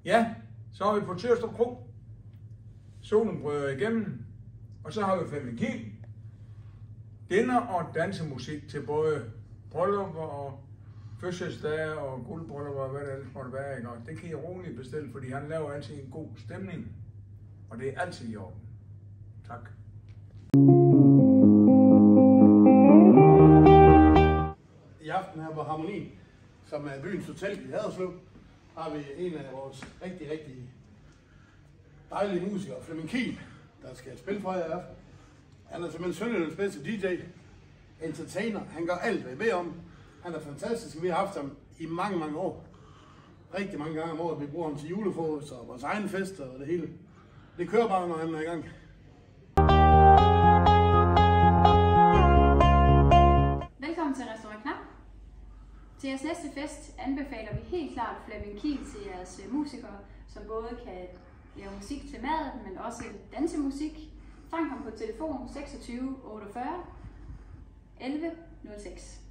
Ja, så er vi på Tyrstrup Kro. Solen bryder igennem, og så har vi Flemming Kiel. Dinner og dansemusik til både bryllupper og fødselsdage og guldbryllupper og hvad det ellers måtte være. Ikke? Og det kan I roligt bestille, fordi han laver altid en god stemning, og det er altid i orden. Tak. I aften her på Harmoni, som er byens hotel i Haderslev, har vi en af vores rigtig dejlige musikere, Flemming Kiel, der skal spille for jer i aften. Han er simpelthen Sønderjyllands bedste DJ, entertainer. Han gør alt, hvad I beder om. Han er fantastisk. Vi har haft ham i mange år. Rigtig mange gange om året. Vi bruger ham til julefrokost og vores egen fester og det hele. Det kører bare, når han er i gang. Velkommen til Restaurant Knap. Til jeres næste fest anbefaler vi helt klart Flemming Kiel til jeres musikere, som både kan lave musik til maden, men også dansemusik. Fang ham på telefon 26 48 11 06.